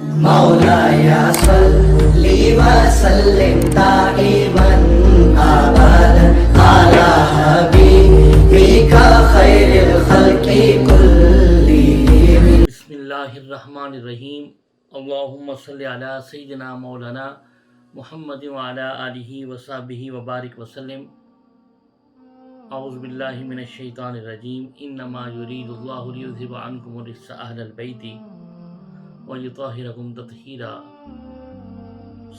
مولاي صل وسلم دائما ابدا على حبيبك خير الخلق كلهم. بسم اللہ الرحمن الرحیم. اللہم صلی علی سیدنا مولانا محمد وعلی آلہ وصحبہ وبارک وسلم. اعوذ باللہ من الشیطان الرجیم. انما یرید اللہ لیذھب عنکم الرجس اہل البیت ویطہرکم تطہیرا.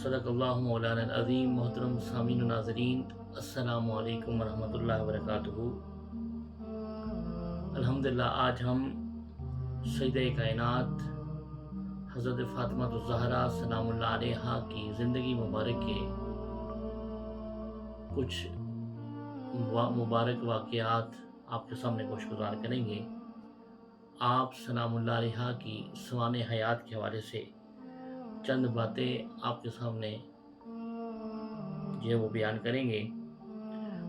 صدق اللہ مولانا العظیم. محترم سامعین و ناظرین، السلام علیکم ورحمۃ اللہ وبرکاتہ. الحمدللہ آج ہم سیدہ کائنات حضرت فاطمہ الزہرا سلام اللہ علیہا کی زندگی مبارک کے کچھ مبارک واقعات آپ کے سامنے گوشگزار کریں گے. آپ سلام اللہ علیہا کی سوانح حیات کے حوالے سے چند باتیں آپ کے سامنے جو ہے وہ بیان کریں گے.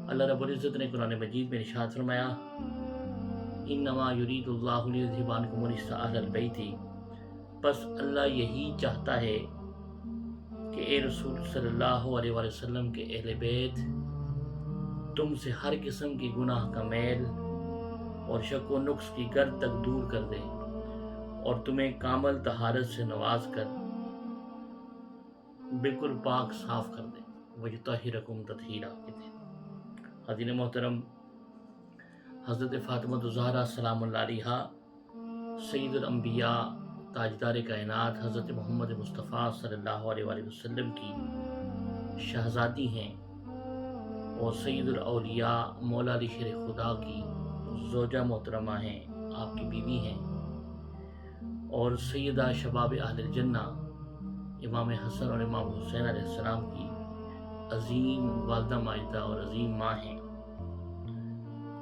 اللہ رب العزت نے قرآن مجید میں ارشاد فرمایا، انما یرید اللہ لیذھب عنکم الرجس اہل البیت. بس اللہ یہی چاہتا ہے کہ اے رسول صلی اللہ علیہ وآلہ وسلم کے اہل بیت تم سے ہر قسم کی گناہ کا میل اور شک و نقص کی گرد تک دور کر دے اور تمہیں کامل طہارت سے نواز کر بالکل پاک صاف کر دے. وَيُطَهِّرَكُمْ تَطْهِيرًا کہتے ہیں. حضرت محترم حضرت فاطمہ الزہرا سلام اللہ علیہا سید الانبیاء تاجدار کائنات حضرت محمد مصطفیٰ صلی اللہ علیہ وآلہ وسلم کی شہزادی ہیں اور سید الاولیاء مولا علی شیر خدا کی زوجہ محترمہ ہیں، آپ کی بیوی ہیں، اور سیدہ شباب اہل الجنہ امام حسن اور امام حسین علیہ السلام کی عظیم والدہ ماجدہ اور عظیم ماں ہیں.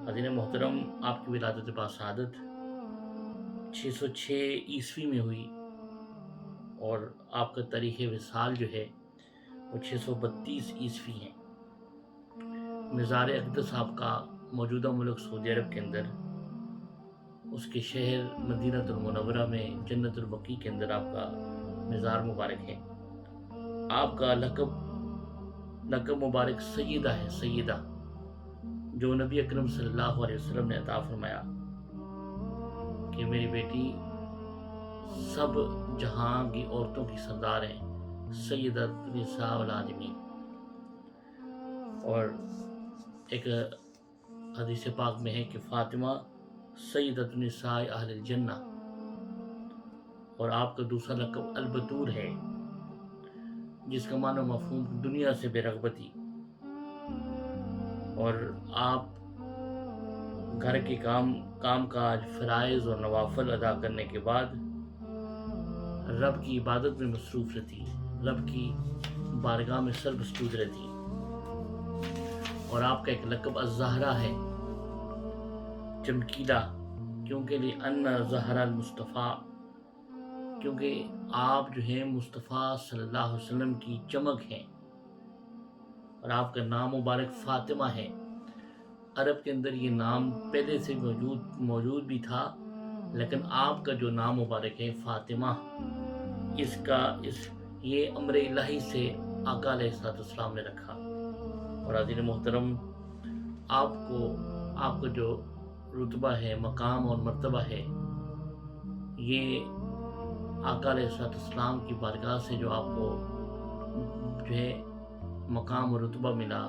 حضرت محترم آپ کی ولادت باسعادت 606 عیسوی میں ہوئی اور آپ کا تاریخ وصال جو ہے وہ 632 عیسوی ہے. مزار اقدس آپ کا موجودہ ملک سعودی عرب کے اندر، اس کے شہر مدینہ المنورہ میں جنت البقیع کے اندر آپ کا مزار مبارک ہے. آپ کا لقب مبارک سیدہ ہے، سیدہ، جو نبی اکرم صلی اللہ علیہ وسلم نے عطا فرمایا کہ میری بیٹی سب جہاں کی عورتوں کی سردار ہیں، سیدہ نساء العالمین. اور ایک حدیث پاک میں ہے کہ فاطمہ سیدۃ نساء اہل الجنہ. اور آپ کا دوسرا لقب البتول ہے، جس کا معنی مفہوم دنیا سے بے رغبتی. اور آپ گھر کے کام کاج، فرائض اور نوافل ادا کرنے کے بعد رب کی عبادت میں مصروف رہتی، رب کی بارگاہ میں سر مسجود رہتی. اور آپ کا ایک لقب الزہرا ہے، چمکیلا، کیونکہ لأن زہرا المصطفیٰ، کیونکہ آپ جو ہیں مصطفیٰ صلی اللہ علیہ وسلم کی چمک ہیں. اور آپ کا نام مبارک فاطمہ ہے. عرب کے اندر یہ نام پہلے سے موجود بھی تھا، لیکن آپ کا جو نام مبارک ہے فاطمہ، یہ امر الہی سے آقا علیہ السلام نے رکھا. اور حضرت محترم آپ کا جو رتبہ ہے، مقام اور مرتبہ ہے، یہ آقا علیہ السلام کی بارگاہ سے جو آپ کو جو ہے مقام اور رتبہ ملا،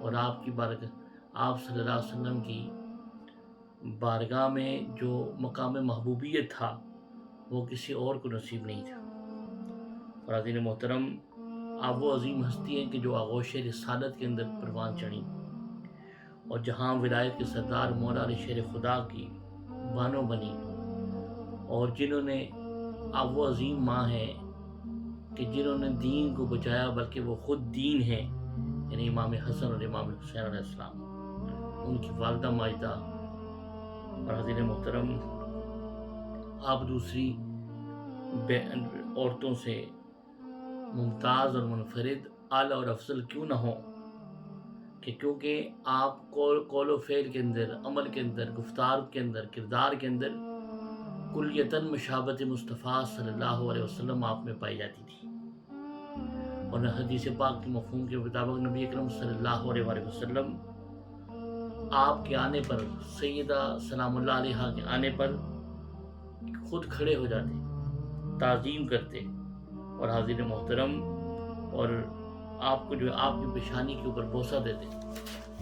اور آپ صلی اللہ علیہ وسلم کی بارگاہ میں جو مقام محبوبیت تھا وہ کسی اور کو نصیب نہیں تھا. اور حضرت محترم آپ وہ عظیم ہستی ہیں کہ جو آغوش رسالت کے اندر پروان چڑھی اور جہاں ولایت کے سردار مولا علی شیر خدا کی بانو بنی، اور جنہوں نے آپ وہ عظیم ماں ہیں کہ جنہوں نے دین کو بچایا، بلکہ وہ خود دین ہیں، یعنی امام حسن اور امام حسین علیہ السلام، ان کی والدہ ماجدہ. اور حضرت محترم آپ دوسری عورتوں سے ممتاز اور منفرد، اعلیٰ اور افضل کیوں نہ ہوں، کہ کیونکہ آپ قول و فعل کے اندر، عمل کے اندر، گفتار کے اندر، کردار کے اندر کلیتاً مشابہت مصطفیٰ صلی اللہ علیہ وسلم آپ میں پائی جاتی تھی، اور حدیث پاک کے مفہوم کے مطابق نبی اکرم صلی اللہ علیہ وآلہ وسلم آپ کے آنے پر، سیدہ سلام اللہ علیہا کے آنے پر خود کھڑے ہو جاتے، تعظیم کرتے، اور حاضر محترم اور آپ کو جو ہے آپ کی پیشانی کے اوپر بوسہ دیتے.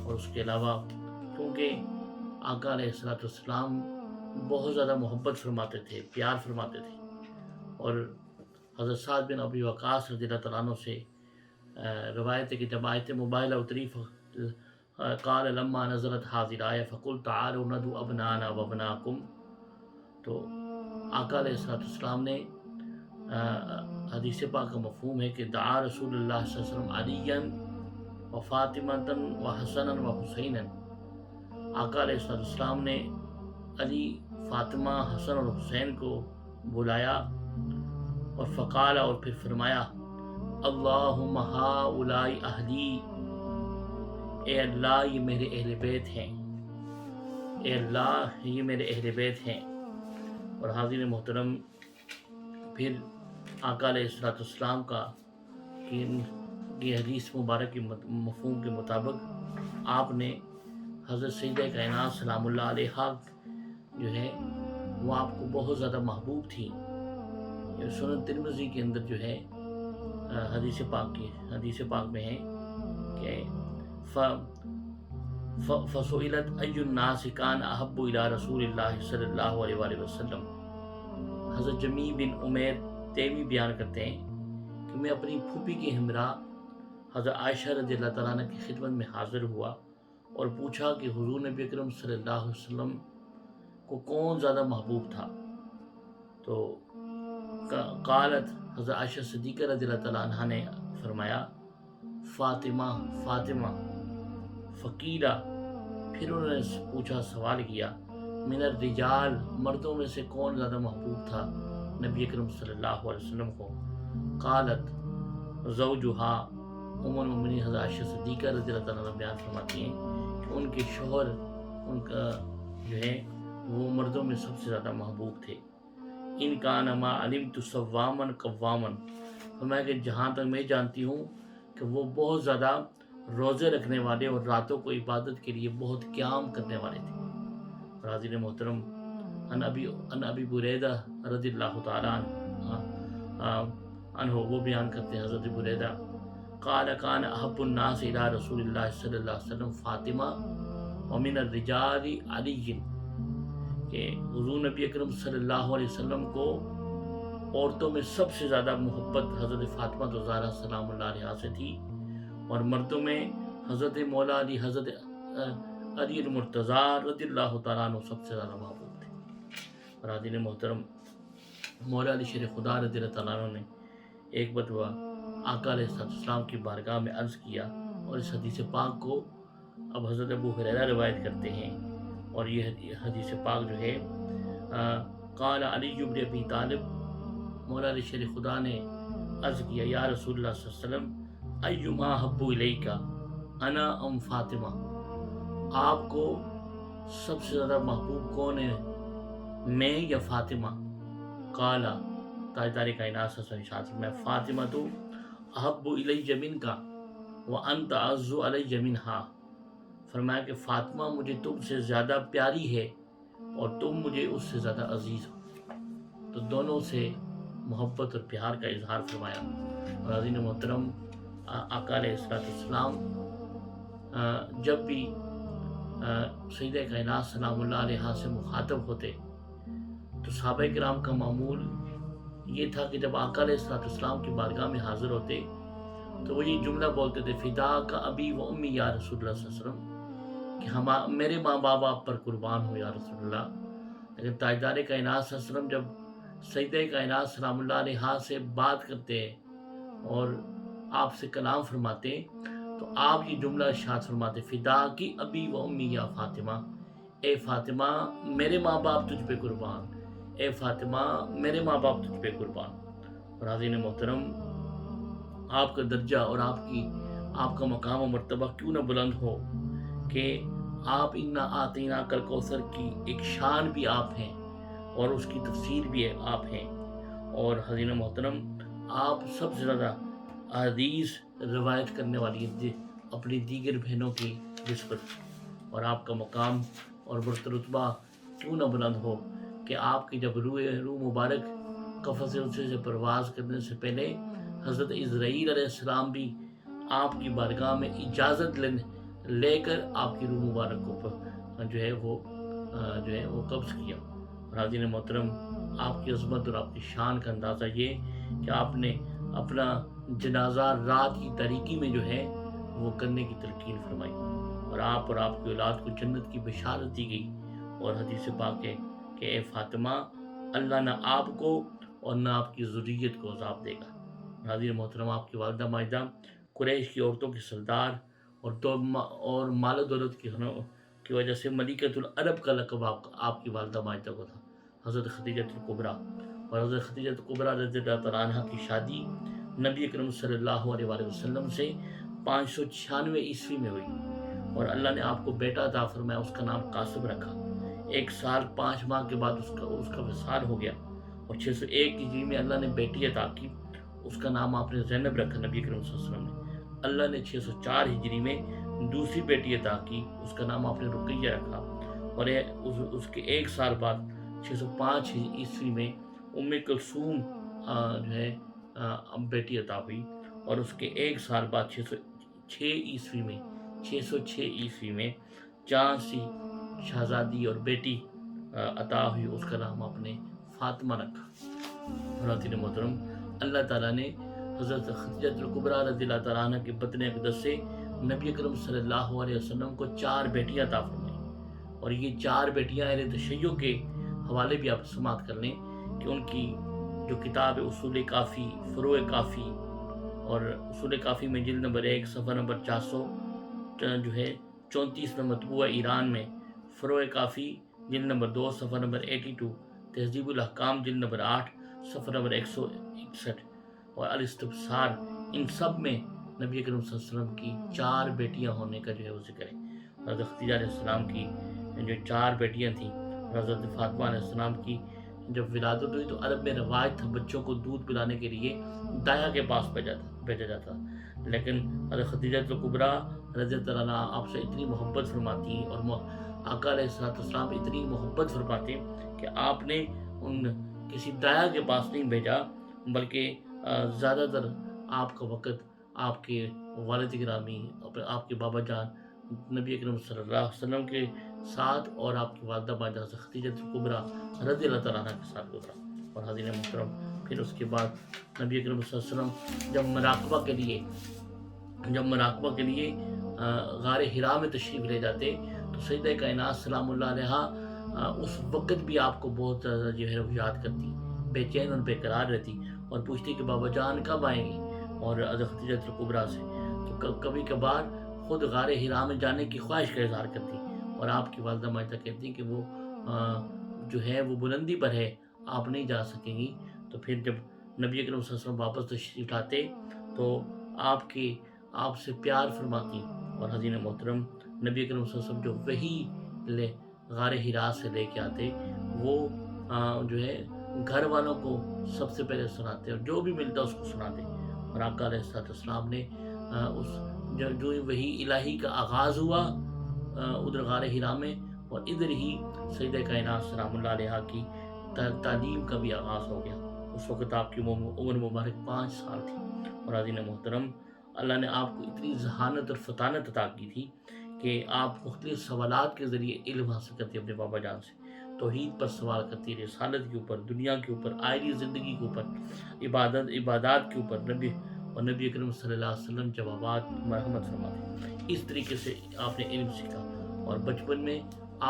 اور اس کے علاوہ کیونکہ آقا علیہ الصلوۃ والسلام بہت زیادہ محبت فرماتے تھے، پیار فرماتے تھے، اور حضرت سعد بن ابی وقاص رضی اللہ تعالیٰ عنہ سے روایت ہے کہ جب آیت مباہلہ اتری قال لما نزلت حاضر آیہ فقل تعالوا ندعو ابنانا وابناکم، تو آقا علیہ السلام نے حدیث پاک کا مفہوم ہے کہ دعا رسول اللہ صلی اللہ علیہ وسلم علیاً و فاطمۃً و حسناً و حسیناً، آقا علیہ السلام نے علی، فاطمہ، حسن اور حسین کو بلایا، اور فقال، اور پھر فرمایا اللہم ہؤلاء اہلی، اے اللہ یہ میرے اہل بیت ہیں، اے اللہ یہ میرے اہل بیت ہیں. اور حاضر محترم پھر آقا علیہ السلام کا یہ حدیث مبارک کے مفہوم کے مطابق آپ نے حضرت سیدہ کائنات سلام اللہ علیہا جو ہے وہ آپ کو بہت زیادہ محبوب تھی. سنن ترمذی کے اندر جو ہے حدیث پاک میں ہے کہ فَسُئِلَتْ أَيُّ النَّاسِ كَانَ أَحَبُّ إِلَىٰ رَسُولِ اللَّهِ صلی اللہ علیہ وآلہ وسلم. حضرت جمی بن عمیر تیمی بیان کرتے ہیں کہ میں اپنی پھوپھی کے ہمراہ حضرت عائشہ رضی اللہ تعالیٰ عنہ کی خدمت میں حاضر ہوا اور پوچھا کہ حضور نبی اکرم صلی اللہ علیہ وسلم کو کون زیادہ محبوب تھا. تو قالت، حضرت عائشہ صدیقہ رضی اللہ تعالیٰ عنہ نے فرمایا فاطمہ، فاطمہ. فقیلہ، پھر انہوں نے پوچھا، سوال کیا من الرجال، مردوں میں سے کون زیادہ محبوب تھا نبی اکرم صلی اللہ علیہ وسلم کو. قالت زوجہا، ام المؤمنین حضرت عائشہ صدیقہ رضی اللہ تعالیٰ عنہ بیان فرماتی ہیں کہ ان کے شوہر، ان کا جو ہے وہ مردوں میں سب سے زیادہ محبوب تھے. ان کان ما علمت صوامن قوامن، فرمایا کہ جہاں تک میں جانتی ہوں کہ وہ بہت زیادہ روزے رکھنے والے اور راتوں کو عبادت کے لیے بہت قیام کرنے والے تھے. حاضر محترم ان ابی بریدہ رضی اللہ تعالیٰ عنہ وہ بیان کرتے ہیں، حضرت بریدہ قال کان احب الناس الی رسول اللہ صلی اللہ علیہ وسلم فاطمہ ومن الرجال علی، کہ حضور نبی اکرم صلی اللہ علیہ وسلم کو عورتوں میں سب سے زیادہ محبت حضرت فاطمہ زہرا سلام اللہ علیہا سے تھی، اور مردوں میں حضرت مولا علی، حضرت علی المرتضیٰ رضی اللہ تعالیٰ عنہ سب سے زیادہ محبوب تھے. اور حاضرین محترم مولا علی شیر خدا رضی اللہ تعالیٰ عنہ نے ایک مرتبہ آقا علیہ السلام کی بارگاہ میں عرض کیا، اور اس حدیث پاک کو اب حضرت ابو ہریرہ روایت کرتے ہیں، اور یہ حدیث پاک جو ہے قال علی بن ابی طالب، مولا علی شیر خدا نے عرض کیا یا رسول اللہ صلی اللہ علیہ وسلم ایما حب الیک انا ام فاطمہ، آپ کو سب سے زیادہ محبوب کون ہے، میں یا فاطمہ؟ قال، تاجدار کائنات صلی اللہ علیہ وسلم، میں فاطمہ تو احب الی منک وانت اعز علی منہا، فرمایا کہ فاطمہ مجھے تم سے زیادہ پیاری ہے اور تم مجھے اس سے زیادہ عزیز ہو. تو دونوں سے محبت اور پیار کا اظہار فرمایا. اور عزیز محترم آقا علیہ السلام جب بھی سیدہ کائنات سلام اللہ علیہا سے مخاطب ہوتے تو صحابہ کرام کا معمول یہ تھا کہ جب آقا علیہ السلام کی بارگاہ میں حاضر ہوتے تو وہ یہ جملہ بولتے تھے فدا کا ابی و امی یا رسول اللہ صلی اللہ علیہ وسلم، کہ میرے ماں باپ آپ پر قربان ہو یا رسول اللہ. لیکن تاجدار کائنات صلی اللہ علیہ وسلم جب سیدہ کائنات سلام اللہ علیہا سے بات کرتے اور آپ سے کلام فرماتے تو آپ یہ جملہ ارشاد فرماتے فدا کی ابی و امی یا فاطمہ، اے فاطمہ میرے ماں باپ تجھ پہ قربان، اے فاطمہ میرے ماں باپ تجھ پہ قربان. اور حاضرین محترم آپ کا درجہ اور آپ کا مقام و مرتبہ کیوں نہ بلند ہو کہ آپ انا آتینا کل کوثر کی ایک شان بھی آپ ہیں، اور اس کی تفسیر بھی آپ ہیں، اور حضرین محترم آپ سب سے زیادہ احادیث روایت کرنے والی اپنی دیگر بہنوں کی نسبت، اور آپ کا مقام اور رتبہ کیوں نہ بلند ہو کہ آپ کی جب روح مبارک قفس انسی سے پرواز کرنے سے پہلے حضرت اسرائیل علیہ السلام بھی آپ کی بارگاہ میں اجازت لے کر آپ کی روح مبارک کو جو ہے وہ قبض کیا۔ حاضرین محترم آپ کی عظمت اور آپ کی شان کا اندازہ یہ کہ آپ نے اپنا جنازہ رات کی تاریکی میں جو ہے وہ کرنے کی تلقین فرمائی، اور آپ کی اولاد کو جنت کی بشارت دی گئی، اور حدیث پاک ہے کہ اے فاطمہ اللہ نہ آپ کو اور نہ آپ کی ذریت کو عذاب دے گا۔ حاضرین محترم آپ کی والدہ ماجدہ قریش کی عورتوں کی سردار اور مال و دولت کی وجہ سے ملکۃ العرب کا لقب آپ کی والدہ ماجدہ کو تھا، حضرت خدیجہ الکبریٰ۔ اور حضرت خدیجہ الکبریٰ رضی اللہ تعالیٰ عنہ کی شادی نبی اکرم صلی اللہ علیہ وآلہ وسلم سے 596 عیسوی میں ہوئی، اور اللہ نے آپ کو بیٹا عطا فرمایا، اس کا نام قاسم رکھا۔ 1 سال 5 ماہ کے بعد اس کا وصال ہو گیا، اور 601 ہجری میں اللہ نے بیٹی عطا کی، اس کا نام آپ نے زینب رکھا نبی اکرم صلی اللہ علیہ وسلم نے۔ اللہ نے 604 ہجری میں دوسری بیٹی عطا کی، اس کا نام آپ نے رقیہ رکھا، اور اس کے 1 سال بعد 605 عیسوی میں ام کلثوم جو ہے بیٹی عطا ہوئی، اور اس کے 1 سال بعد 606 عیسوی میں چاند سی شہزادی اور بیٹی عطا ہوئی، اس کا نام آپ نے فاطمہ رکھا۔ حضرات محترم اللہ تعالیٰ نے حضرت خدیجہ الکبریٰ رضی اللہ تعالیٰ عنہ کے بطن اقدس سے نبی اکرم صلی اللہ علیہ وسلم کو 4 بیٹیاں عطا فرمائیں، اور یہ 4 بیٹیاں اہل تشیع کے حوالے بھی آپ سماعت کر لیں کہ ان کی جو کتاب ہے اصول کافی، فروع کافی، اور اصول کافی میں جلد نمبر 1 صفحہ نمبر 400 جو ہے 34 میں مطبوع ایران میں، فروع کافی جلد نمبر 2 صفحہ نمبر 82، تہذیب الاحکام جلد نمبر 8 صفحہ نمبر 161، اور الاستبصار، ان سب میں نبی اکرم صلی اللہ علیہ وسلم کی 4 بیٹیاں ہونے کا جو ہے وہ ذکر ہے۔ حضرت خدیجہ علیہ السلام کی جو 4 بیٹیاں تھیں، حضرت فاطمہ علیہ السلام کی جب ولادت ہوئی تو عرب میں رواج تھا بچوں کو دودھ پلانے کے لیے دایا کے پاس بھیجا جاتا، لیکن حضرت خدیجہ الکبریٰ رضی اللہ عنہا آپ سے اتنی محبت فرماتی ہیں، اور آقا علیہ السلام اتنی محبت فرماتے ہیں کہ آپ نے کسی دایا کے پاس نہیں بھیجا، بلکہ زیادہ تر آپ کا وقت آپ کے والد گرامی، آپ کے بابا جان نبی اکرم صلی اللہ علیہ وسلم کے ساتھ، اور آپ کی والدہ ماجدہ خدیجہ الکبریٰ رضی اللہ تعالیٰ عنہ کے ساتھ گزرا۔ اور حاضرین محترم پھر اس کے بعد نبی اکرم صلی اللہ علیہ وسلم جب مراقبہ کے لیے غار حرا میں تشریف لے جاتے تو سیدہ کائنات سلام اللہ علیہا اس وقت بھی آپ کو بہت زیادہ جو ہے یاد کرتی، بے چین اور بے قرار رہتی، اور پوچھتی کہ بابا جان کب آئیں گے، اور حضرت خدیجہ الکبریٰ سے تو کبھی کبھار خود غار حرا میں جانے کی خواہش کا اظہار کرتی، اور آپ کی والدہ ماجدہ کہتی کہ وہ جو ہے وہ بلندی پر ہے، آپ نہیں جا سکیں گی۔ تو پھر جب نبی اکرم صلی اللہ علیہ وسلم واپس تشریف لاتے تو آپ سے پیار فرماتی، اور حضرین محترم نبی اکرم صلی اللہ علیہ وسلم جو وحی غار حرا سے لے کے آتے وہ جو ہے گھر والوں کو سب سے پہلے سناتے، اور جو بھی ملتا اس کو سناتے، اور آقا علیہ السلام نے جو وحی الہی کا آغاز ہوا ادھر غار حرا میں، اور ادھر ہی سیدہ کائنات سلام اللہ علیہا کی تعلیم کا بھی آغاز ہو گیا۔ اس وقت آپ کی عمر مبارک 5 سال تھی، اور حضرین محترم اللہ نے آپ کو اتنی ذہانت اور فطانت عطا کی تھی کہ آپ مختلف سوالات کے ذریعے علم حاصل کرتی اپنے بابا جان سے، توحید پر سوال کرتی، رسالت کے اوپر، دنیا کے اوپر، آئلی زندگی کے اوپر، عبادات کے اوپر، نبی اکرم صلی اللہ علیہ وسلم جوابات مرحمت فرماتے۔ اس طریقے سے آپ نے علم سیکھا، اور بچپن میں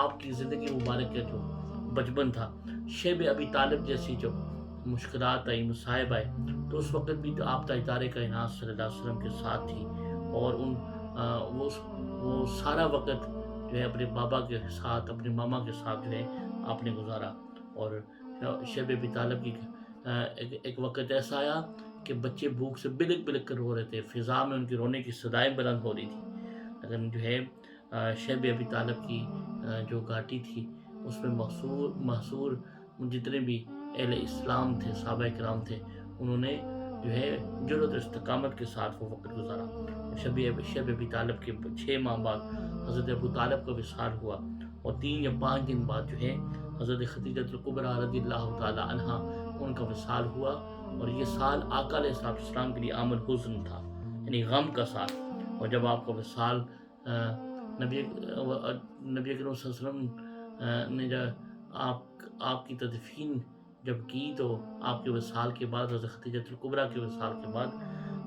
آپ کی زندگی مبارک کا جو بچپن تھا، شیب ابی طالب جیسی جب مشکلات آئی، مصائب آئے، تو اس وقت بھی تو آپ تاجدار کائنات صلی اللہ علیہ وسلم کے ساتھ تھی، اور وہ سارا وقت جو ہے اپنے بابا کے ساتھ، اپنے ماما کے ساتھ جو ہے آپ نے گزارا۔ اور شیب ابی طالب کی ایک وقت ایسا آیا کہ بچے بھوک سے بلک بلک کر رو رہے تھے، فضا میں ان کے رونے کی صدائیں بلند ہو رہی تھی، لیکن جو ہے شیب ابی طالب کی جو گھاٹی تھی اس میں محصور جتنے بھی اہل اسلام تھے، صحابہ کرام تھے، انہوں نے جو ہے جرأت اور استقامت کے ساتھ وہ وقت گزارا۔ شب ابی طالب کے 6 ماہ بعد حضرت ابو طالب کا وصال ہوا، اور 3 یا 5 دن بعد جو ہے حضرت خدیجہ الکبریٰ رضی اللہ تعالی عنہا ان کا وصال ہوا۔ اور یہ سال آقا علیہ السلام کے لیے عام الحزن تھا، یعنی غم کا سال۔ اور جب آپ کا وصال نبی کریم صلی اللہ علیہ وسلم نے جب آپ کی تدفین جب کی، تو آپ کے وصال کے بعد، حضرت خدیجہ الکبریٰ کے وصال کے بعد،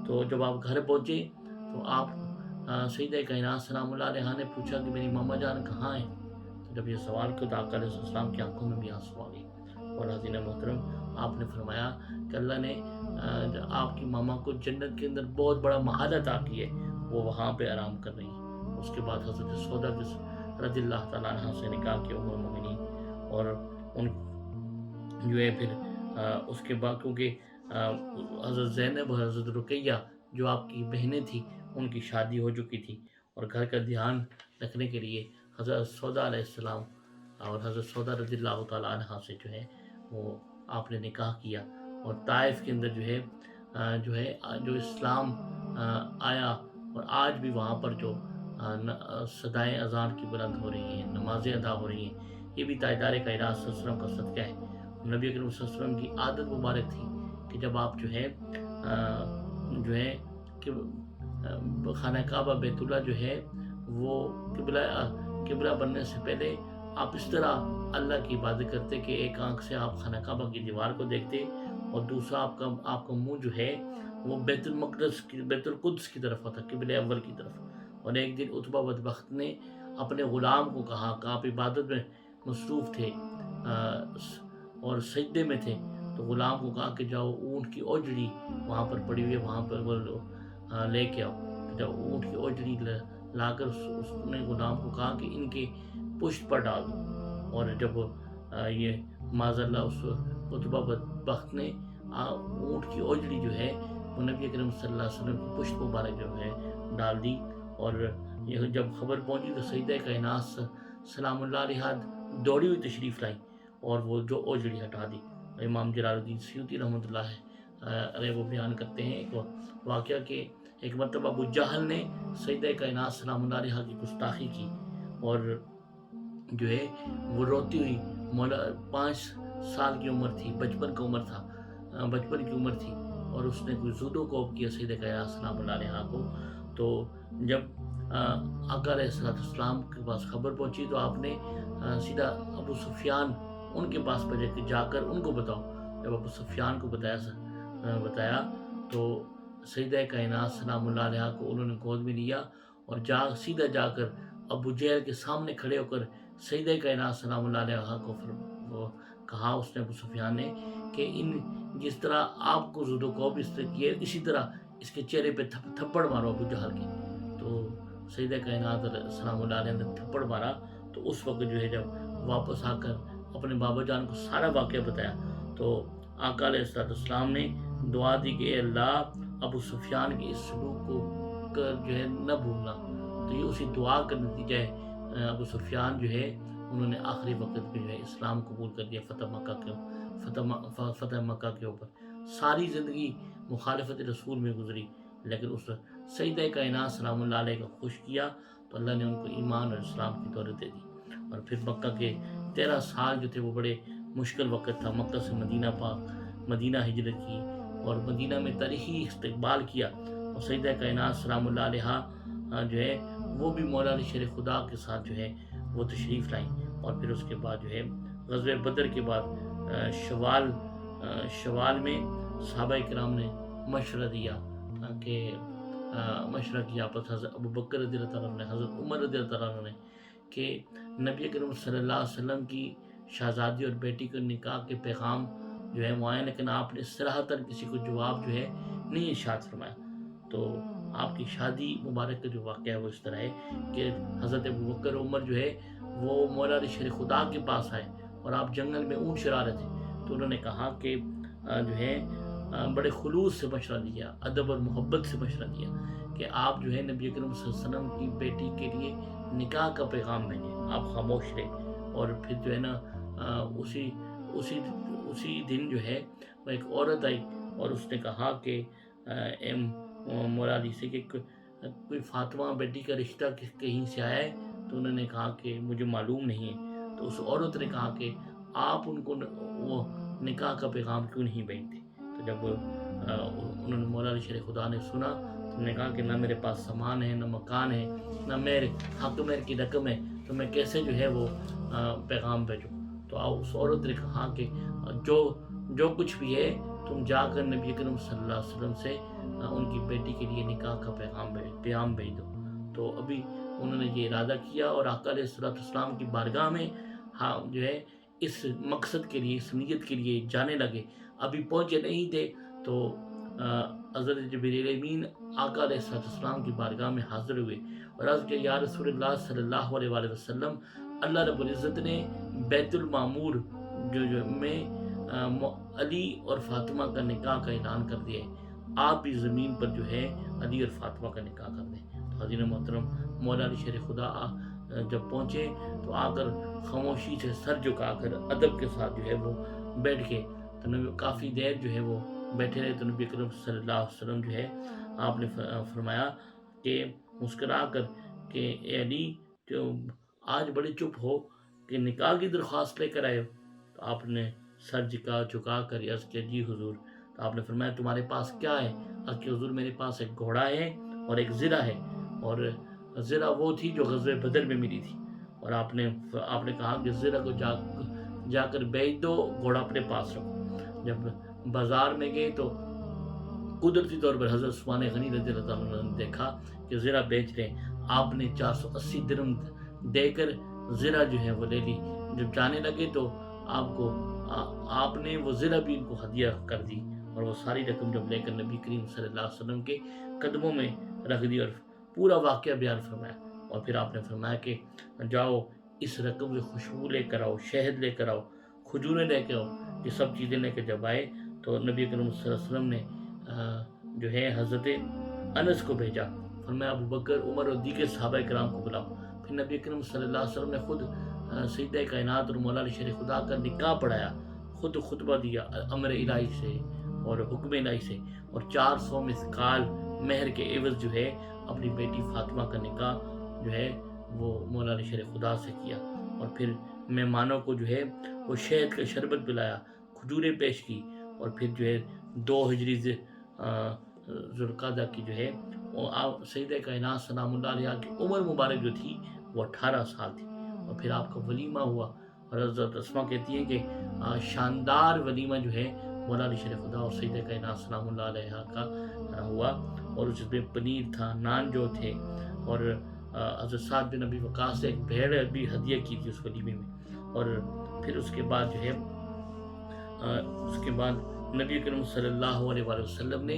تو جب آپ گھر پہنچے تو آپ سیدہ کائنات سلام اللہ علیہا نے پوچھا کہ میری ماما جان کہاں ہیں؟ تو جب یہ سوال کیا تو آقا علیہ السلام کی آنکھوں میں بھی آنسو آ گئے، اور حضرت محترم آپ نے فرمایا کہ اللہ نے آپ کی ماما کو جنت کے اندر بہت بڑا محل عطا کی ہے، وہ وہاں پہ آرام کر رہی ہیں۔ اس کے بعد حضرت سودا رضی اللہ تعالیٰ عنہ سے نکاح کیا ام المؤمنین، اور ان جو ہے پھر اس کے بعد کیونکہ حضرت زینب اور حضرت رقیہ جو آپ کی بہنیں تھیں ان کی شادی ہو چکی تھی، اور گھر کا دھیان رکھنے کے لیے حضرت سودا علیہ السلام اور حضرت سودا رضی اللہ تعالیٰ عنہ سے جو ہے وہ آپ نے نکاح کیا، اور طائف کے اندر جو اسلام آیا، اور آج بھی وہاں پر جو صدائیں اذان کی بلند ہو رہی ہیں، نمازیں ادا ہو رہی ہیں، یہ بھی تاجدار کائنات صلی اللہ علیہ وسلم کا صدقہ ہے۔ نبی کریم صلی اللہ علیہ وسلم کی عادت مبارک تھی کہ جب آپ جو ہے کہ خانہ کعبہ بیت اللہ جو ہے وہ قبلہ بننے سے پہلے آپ اس طرح اللہ کی عبادت کرتے کہ ایک آنکھ سے آپ خانہ کعبہ کی دیوار کو دیکھتے، اور دوسرا آپ کا منہ جو ہے وہ بیت القدس کی طرف ہوتا، قبلہ اول کی طرف۔ اور ایک دن عتبہ بدبخت نے اپنے غلام کو کہا کہ آپ عبادت میں مصروف تھے اور سجدے میں تھے، تو غلام کو کہا کہ جاؤ اونٹ کی اوجڑی وہاں پر پڑی ہوئی ہے، وہاں پر وہ لے کے آؤ۔ جب اونٹ کی اوجڑی لا کر اس نے غلام کو کہا کہ ان کے پشت پر ڈال دو، اور جب یہ معاذ اللہ اس عتبہ بدبخت نے اونٹ کی اوجڑی جو ہے وہ نبی کریم صلی اللہ علیہ وسلم کی پشت مبارک جو ہے ڈال دی، اور یہ جب خبر پہنچی تو سیدہ کائنات سلام اللہ علیہا دوڑی ہوئی تشریف لائی اور وہ جو اوجڑی ہٹا دی۔ امام جلال الدین سیوطی رحمۃ اللہ علیہ وہ بیان کرتے ہیں ایک واقعہ کہ ایک مرتبہ ابو جہل نے سیدہ کائنات سلام اللہ علیہا کی گستاخی کی، اور جو ہے وہ روتی ہوئی 5 سال کی عمر تھی، بچپن کی عمر تھی، اور اس نے کوئی زودو کوب کیا سیدہ کائنات سلام اللہ علیہا کو۔ تو جب آقا علیہ السلام کے پاس خبر پہنچی تو آپ نے سیدھا ابو سفیان ان کے پاس بھیجا کہ جا کر ان کو بتاؤ۔ جب ابو سفیان کو بتایا تو سیدہ کائنات سلام اللہ علیہا کو انہوں نے گود میں لیا، اور سیدھا جا کر ابو جہل کے سامنے کھڑے ہو کر سیدہ کائنات سلام اللہ علیہا کو کہا، اس نے ابو سفیان نے کہ جس طرح آپ کو زود و کوب اس طرح کیے، اسی طرح اس کے چہرے پہ تھپڑ مارو ابو جہل کے۔ تو سیدہ کائنات سلام اللہ علیہ نے تھپڑ مارا، تو اس وقت جو ہے جب واپس آ کر اپنے بابا جان کو سارا واقعہ بتایا، تو آقا علیہ السلام نے دعا دی کہ اے اللہ ابو سفیان کے اس سلوک کو جو ہے نہ بھولنا۔ تو یہ اسی دعا کا نتیجہ ہے، ابو سفیان جو ہے انہوں نے آخری وقت میں جو ہے اسلام قبول کر دیا فتح مکہ کے اوپر۔ ساری زندگی مخالفت رسول میں گزری، لیکن اس سیدہ کائنات سلام اللہ علیہ کو خوش کیا تو اللہ نے ان کو ایمان اور اسلام کی دولت دے دی۔ اور پھر مکہ کے 13 سال جو تھے وہ بڑے مشکل وقت تھا۔ مکہ سے مدینہ ہجرت کی، اور مدینہ میں تاریخی استقبال کیا، اور سیدہ کائنات سلام اللہ علیہ جو ہے وہ بھی مولا علی شیر خدا کے ساتھ جو ہے وہ تشریف لائیں۔ اور پھر اس کے بعد جو ہے غزوہ بدر کے بعد شوال میں صحابہ کرام نے مشورہ کیا پس حضرت ابو بکر رضی اللہ تعالیٰ نے، حضرت عمر رضی اللہ تعالیٰ نے، کہ نبی کریم صلی اللہ علیہ وسلم کی شہزادی اور بیٹی کے نکاح کے پیغام جو ہے وہ آئے، لیکن آپ نے صراحتاً کسی کو جواب جو ہے نہیں ارشاد فرمایا۔ تو آپ کی شادی مبارک کا جو واقعہ ہے وہ اس طرح ہے کہ حضرت ابو بکر عمر جو ہے وہ مولا علی شیر خدا کے پاس آئے، اور آپ جنگل میں اونٹ چرا رہے تھے، تو انہوں نے کہا کہ جو ہے بڑے خلوص سے مشورہ دیا، ادب اور محبت سے مشورہ دیا کہ آپ جو ہے نبی کریم صلی اللہ علیہ وسلم کی بیٹی کے لیے نکاح کا پیغام بھیجیں، آپ خاموش رہے۔ اور پھر جو ہے نا اسی دن جو ہے وہ ایک عورت آئی اور اس نے کہا کہ مولا علی سے کہ کوئی فاطمہ بیٹی کا رشتہ کہیں سے آیا ہے؟ تو انہوں نے کہا کہ مجھے معلوم نہیں ہے۔ تو اس عورت نے کہا کہ آپ ان کو وہ نکاح کا پیغام کیوں نہیں بھیجتے؟ تو جب انہوں نے مولا علی شیر خدا نے سنا تو انہوں نے کہا کہ نہ میرے پاس سامان ہے، نہ مکان ہے، نہ میرے حق مہر کی رقم ہے، تو میں کیسے جو ہے وہ پیغام بھیجوں؟ تو اس عورت نے کہا کہ جو کچھ بھی ہے تم جا کر نبی اکرم صلی اللہ علیہ وسلم سے ان کی بیٹی کے لیے نکاح کا پیغام بھیج دو۔ تو ابھی انہوں نے یہ ارادہ کیا اور آقا علیہ السلام کی بارگاہ میں جو ہے اس مقصد کے لیے، اس نیت کے لیے جانے لگے۔ ابھی پہنچے نہیں تھے تو حضرت جبریل امین آقا علیہ السلام کی بارگاہ میں حاضر ہوئے اور عرض کیا یا رسول اللہ صلی اللہ علیہ وآلہ وسلم، اللہ رب العزت نے بیت المعمور جو میں علی اور فاطمہ کا نکاح کا اعلان کر دیا ہے، آپ بھی زمین پر جو ہے علی اور فاطمہ کا نکاح کر دیں۔ تو حضرت محترم مولا علی شیر خدا جب پہنچے تو آ کر خاموشی سے سر جھکا کر ادب کے ساتھ جو ہے وہ بیٹھ کے تو کافی دیر جو ہے وہ بیٹھے رہے۔ تو نبی اکرم صلی اللہ علیہ وسلم جو ہے آپ نے فرمایا کہ مسکرا کر کہ اے علی، جو آج بڑے چپ ہو کہ نکاح کی درخواست لے کر آئے ہو؟ تو آپ نے سر جھکا کر عرض کیا جی حضور۔ تو آپ نے فرمایا تمہارے پاس کیا ہے؟ عرض کہ حضور میرے پاس ایک گھوڑا ہے اور ایک زرہ ہے، اور زرہ وہ تھی جو غزوہ بدر میں ملی تھی، اور آپ نے کہا کہ زرہ کو جا کر بیچ دو، گھوڑا اپنے پاس رکھو۔ جب بازار میں گئے تو قدرتی طور پر حضرت عثمان غنی رضی اللہ عنہ نے دیکھا کہ زرہ بیچ رہے ہیں۔ آپ نے 480 درہم دے کر زرہ جو ہے وہ لے لی۔ جب جانے لگے تو آپ نے وہ زرہ بھی ان کو ہدیہ کر دی، اور وہ ساری رقم جب لے کر نبی کریم صلی اللہ علیہ وسلم کے قدموں میں رکھ دی اور پورا واقعہ بیان فرمایا۔ اور پھر آپ نے فرمایا کہ جاؤ اس رقم سے خوشبو لے کر آؤ، شہد لے کر آؤ، کھجوریں لے کے آؤ۔ یہ سب چیزیں لے کے جب آئے تو نبی کریم صلی اللہ علیہ وسلم نے جو ہے حضرت انس کو بھیجا، فرمایا ابو بکر، عمر اور دیگر صحابہ کرام کو بلاؤ۔ پھر نبی کریم صلی اللہ علیہ وسلم نے خود سیدہ کائنات اور مولا علی شیر خدا کا نکاح پڑھایا، خود خطبہ دیا امر الہی سے اور حکم الہی سے، اور 400 مثقال مہر کے عوض جو ہے اپنی بیٹی فاطمہ کا نکاح جو ہے وہ مولا علی شیر خدا سے کیا۔ اور پھر مہمانوں کو جو ہے وہ شہد کا شربت پلایا، کھجوریں پیش کی، اور پھر جو ہے 2 ہجری ذوالقعدہ کی جو ہے سیدہ کائنات سلام اللہ علیہ کی عمر مبارک جو تھی وہ 18 سال تھی، اور پھر آپ کا ولیمہ ہوا۔ اور حضرت اسماء کہتی ہیں کہ شاندار ولیمہ جو ہے مولا علی شیر خدا اور سیدہ کائنات سلام اللہ علیہ کا ہوا، اور اس میں پنیر تھا، نان جو تھے، اور حضرت سعد بن ابی وقاص سے ایک بھیڑ بھی ہدیہ کی تھی اس ولیمے میں۔ اور پھر اس کے بعد جو ہے نبی کریم صلی اللہ علیہ وآلہ وسلم نے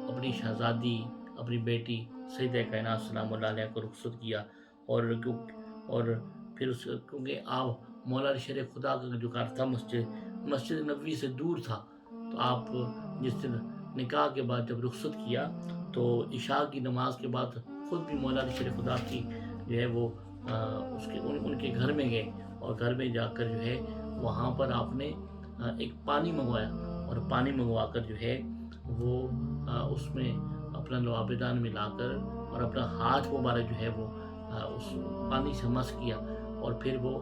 اپنی شہزادی، اپنی بیٹی سیدہ کائنات سلام اللہ علیہ کو رخصت کیا، اور پھر کیونکہ آپ مولا علی شیر خدا کا جو گھر تھا مسجد نبوی سے دور تھا، تو آپ جس دن نکاح کے بعد جب رخصت کیا تو عشاء کی نماز کے بعد خود بھی مولا علی شیر خدا کی جو ہے وہ ان کے گھر میں گئے، اور گھر میں جا کر جو ہے وہاں پر آپ نے ایک پانی منگوایا، اور پانی منگوا کر جو ہے وہ اس میں اپنا لعابدان ملا کر اور اپنا ہاتھ مبارک جو ہے وہ اس پانی سے مس کیا، اور پھر وہ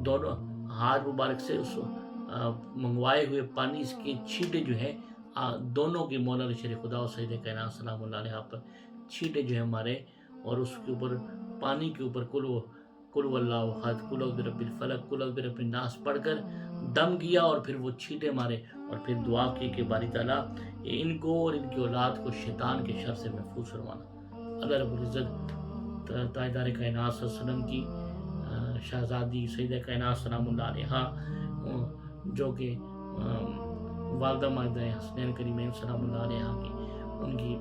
دونوں ہاتھ مبارک سے اس منگوائے ہوئے پانی کی چھینٹے جو ہے دونوں کے مولا علی شیر خدا اور سیدہ کائنات سلام اللہ علیہ پر چھینٹے جو ہے مارے، اور اس کے اوپر پانی کے اوپر کل واللہ احد، کل اعوذ برب الفلق، کل اعوذ برب الناس پڑھ کر دم کیا، اور پھر وہ چھینٹے مارے، اور پھر دعا کی کہ باری تعالیٰ ان کو اور ان کی اولاد کو شیطان کے شر سے محفوظ فرمانا۔ اللہ رب العزت تاجدار کائنات صلی اللہ علیہ وسلم کی شہزادی سیدہ کائنات سلام اللہ علیہ جو کہ والدہ ماجدہ حسنین کریمین سلام اللہ علیہ کی ان کی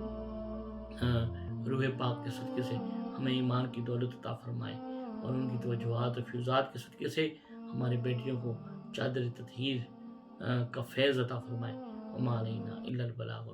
روح پاک کے صدقے سے ہمیں ایمان کی دولت عطا فرمائے، اور ان کی توجہات و فیوزات کے صدقے سے ہماری بیٹیوں کو چادر تطہیر کا فیض عطا فرمائے۔ وما علینا الا البلاغ۔